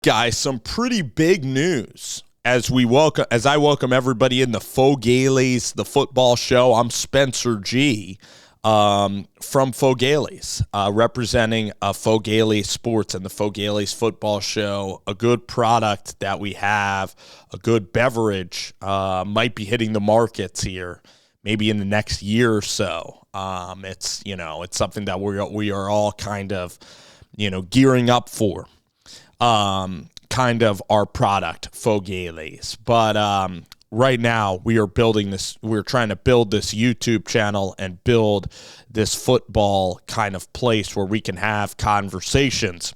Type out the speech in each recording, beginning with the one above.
Guys, some pretty big news as I welcome everybody in the Fogaleys, the football show. I'm Spencer G. From Fogaleys, representing Fogaleys Sports and the Fogaleys Football Show. A good product that we have, a good beverage, might be hitting the markets here, maybe in the next year or so. It's something that we are all kind of, gearing up for. Kind of our product, Fogaleys. But right now we are building this. We're trying to build this YouTube channel and build this football kind of place where we can have conversations.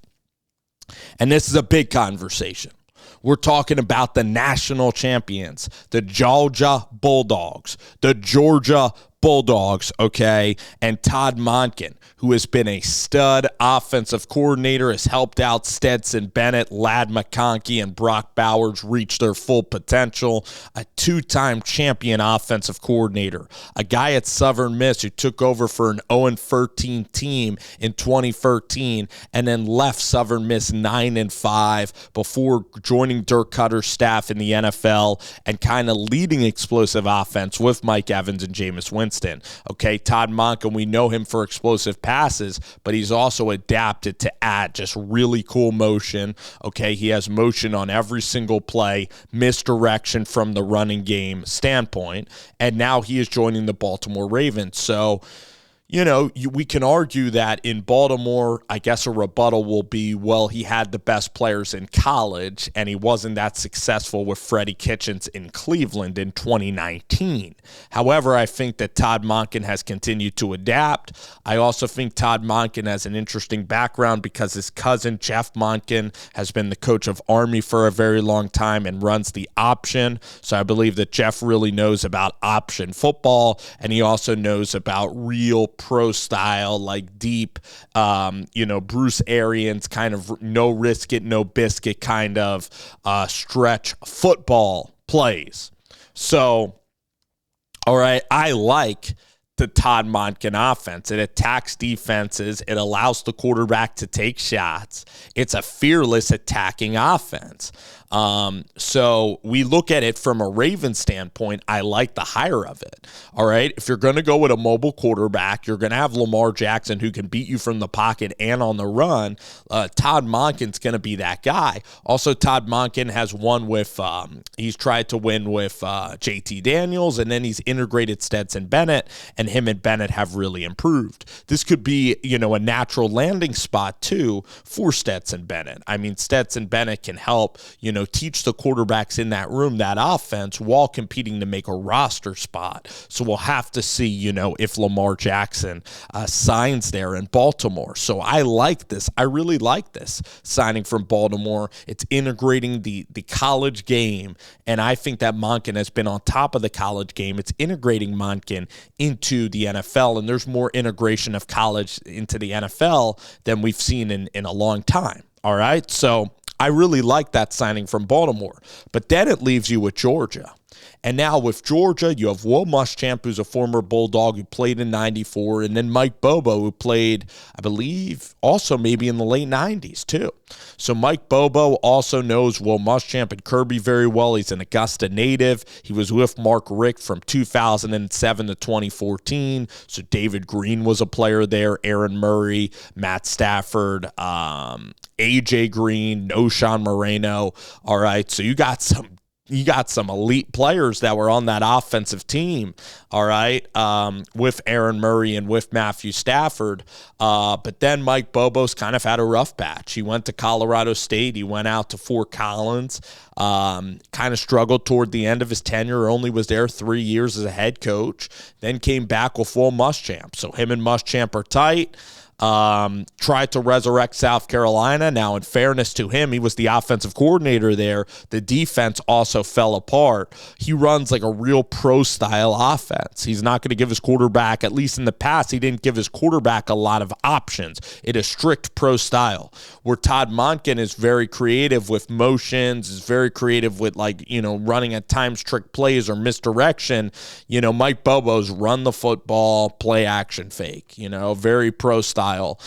And this is a big conversation. We're talking about the national champions, the Georgia Bulldogs, okay? And Todd Monken, who has been a stud offensive coordinator, has helped out Stetson, Bennett, Ladd McConkey, and Brock Bowers reach their full potential. A two-time champion offensive coordinator, a guy at Southern Miss who took over for an 0-13 team in 2013 and then left Southern Miss 9-5 before joining Dirk Cutter's staff in the NFL and kind of leading explosive offense with Mike Evans and Jameis Winston. Okay, Todd Monken, we know him for explosive passes, but he's also adapted to add just really cool motion. Okay, he has motion on every single play, misdirection from the running game standpoint, and now he is joining the Baltimore Ravens. So, we can argue that in Baltimore, I guess a rebuttal will be, well, he had the best players in college, and he wasn't that successful with Freddie Kitchens in Cleveland in 2019. However, I think that Todd Monken has continued to adapt. I also think Todd Monken has an interesting background because his cousin, Jeff Monken, has been the coach of Army for a very long time and runs the option. So I believe that Jeff really knows about option football, and he also knows about real pro style, like deep, Bruce Arians kind of no risk it, no biscuit kind of stretch football plays. So, all right, I like the Todd Monken offense. It attacks defenses. It allows the quarterback to take shots. It's a fearless attacking offense. So we look at it from a Ravens standpoint. I like the hire of it. All right. If you're going to go with a mobile quarterback, you're going to have Lamar Jackson who can beat you from the pocket and on the run. Todd Monken's going to be that guy. Also, Todd Monken has won with, he's tried to win with JT Daniels, and then he's integrated Stetson Bennett, and him and Bennett have really improved. This could be, a natural landing spot too for Stetson Bennett. I mean, Stetson Bennett can help, teach the quarterbacks in that room that offense while competing to make a roster spot. So we'll have to see, if Lamar Jackson signs there in Baltimore. So I like this. I really like this signing from Baltimore. It's integrating the college game, and I think that Monken has been on top of the college game. It's integrating Monken into the NFL, and there's more integration of college into the NFL than we've seen in a long time. All right, so I really like that signing from Baltimore. But then it leaves you with Georgia. And now with Georgia, you have Will Muschamp, who's a former Bulldog who played in 94, and then Mike Bobo, who played, I believe, also maybe in the late 90s too. So Mike Bobo also knows Will Muschamp and Kirby very well. He's an Augusta native. He was with Mark Richt from 2007 to 2014. So David Green was a player there, Aaron Murray, Matt Stafford, AJ Green, Noshawn Moreno. All right, so you got some elite players that were on that offensive team, all right, with Aaron Murray and with Matthew Stafford. But then Mike Bobo's kind of had a rough patch. He went to Colorado State. He went out to Fort Collins, kind of struggled toward the end of his tenure, only was there 3 years as a head coach, then came back with Will Muschamp. So him and Muschamp are tight. Tried to resurrect South Carolina. Now, in fairness to him, he was the offensive coordinator there. The defense also fell apart. He runs like a real pro-style offense. He's not going to give his quarterback, at least in the past, he didn't give his quarterback a lot of options. It is strict pro-style, where Todd Monken is very creative with motions, is very creative with, running at times trick plays or misdirection. Mike Bobo's run the football, play action fake, very pro-style style.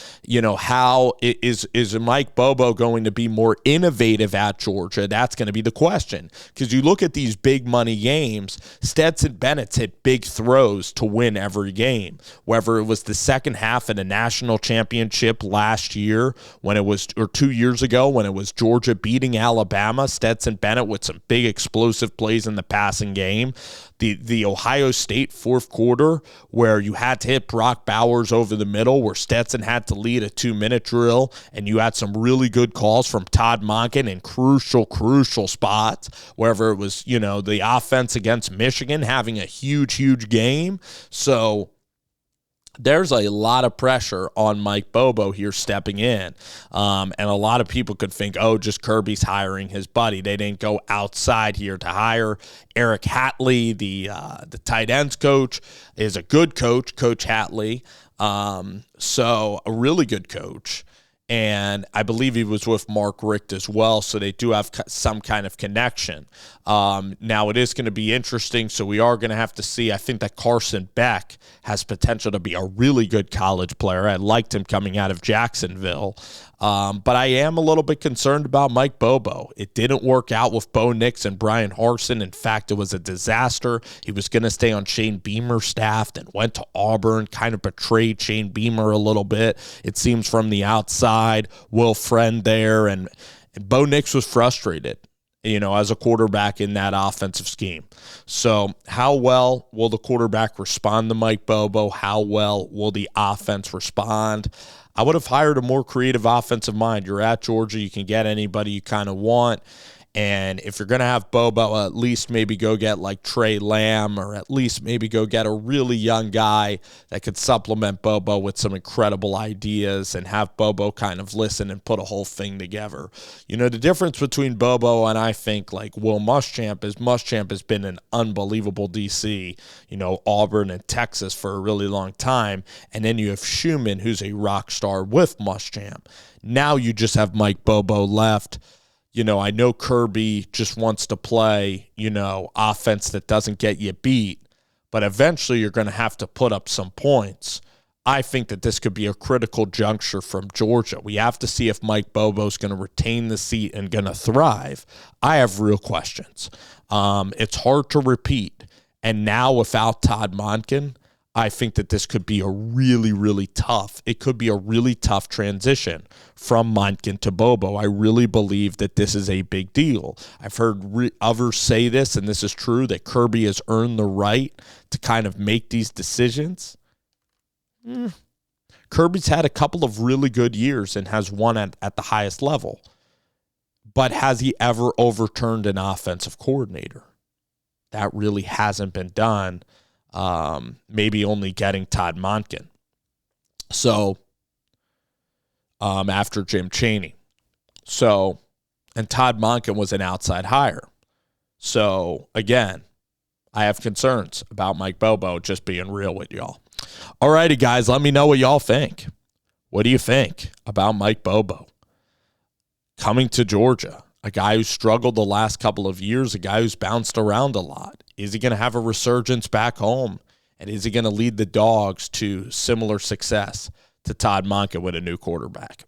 How is Mike Bobo going to be more innovative at Georgia? That's going to be the question. Because you look at these big money games, Stetson Bennett's hit big throws to win every game. Whether it was the second half of the national championship last year or 2 years ago when it was Georgia beating Alabama, Stetson Bennett with some big explosive plays in the passing game. The Ohio State fourth quarter where you had to hit Brock Bowers over the middle, where Stetson had to lead a 2-minute drill, and you had some really good calls from Todd Monken in crucial spots, wherever it was, the offense against Michigan having a huge game. So there's a lot of pressure on Mike Bobo here stepping in. And a lot of people could think, just Kirby's hiring his buddy. They didn't go outside here to hire Eric Hatley, the tight ends coach, is a good coach, Coach Hatley. So a really good coach. And I believe he was with Mark Richt as well, so they do have some kind of connection. Now, it is going to be interesting, so we are going to have to see. I think that Carson Beck has potential to be a really good college player. I liked him coming out of Jacksonville. But I am a little bit concerned about Mike Bobo. It didn't work out with Bo Nix and Brian Harsin. In fact, it was a disaster. He was going to stay on Shane Beamer's staff, then went to Auburn, kind of betrayed Shane Beamer a little bit, it seems, from the outside. Will Friend there, and Bo Nix was frustrated, as a quarterback in that offensive scheme. So how well will the quarterback respond to Mike Bobo? How well will the offense respond? I would have hired a more creative offensive mind. You're at Georgia. You can get anybody you kind of want. And if you're going to have Bobo, at least maybe go get like Trey Lamb, or at least maybe go get a really young guy that could supplement Bobo with some incredible ideas and have Bobo kind of listen and put a whole thing together. The difference between Bobo and I think like Will Muschamp is Muschamp has been an unbelievable DC, Auburn and Texas for a really long time. And then you have Schumann, who's a rock star with Muschamp. Now you just have Mike Bobo left. I know Kirby just wants to play, offense that doesn't get you beat, but eventually you're going to have to put up some points. I think that this could be a critical juncture from Georgia. We have to see if Mike Bobo is going to retain the seat and going to thrive. I have real questions. It's hard to repeat. And now without Todd Monken, I think that this could be a really tough. It could be a really tough transition from Monken to Bobo. I really believe that this is a big deal. I've heard others say this, and this is true, that Kirby has earned the right to kind of make these decisions. Kirby's had a couple of really good years and has won at the highest level. But has he ever overturned an offensive coordinator? That really hasn't been done. Maybe only getting Todd Monken. So, after Jim Chaney. So, and Todd Monken was an outside hire. So, again, I have concerns about Mike Bobo, just being real with y'all. All righty, guys, let me know what y'all think. What do you think about Mike Bobo coming to Georgia? A guy who struggled the last couple of years, a guy who's bounced around a lot. Is he going to have a resurgence back home? And is he going to lead the Dogs to similar success to Todd Monken with a new quarterback?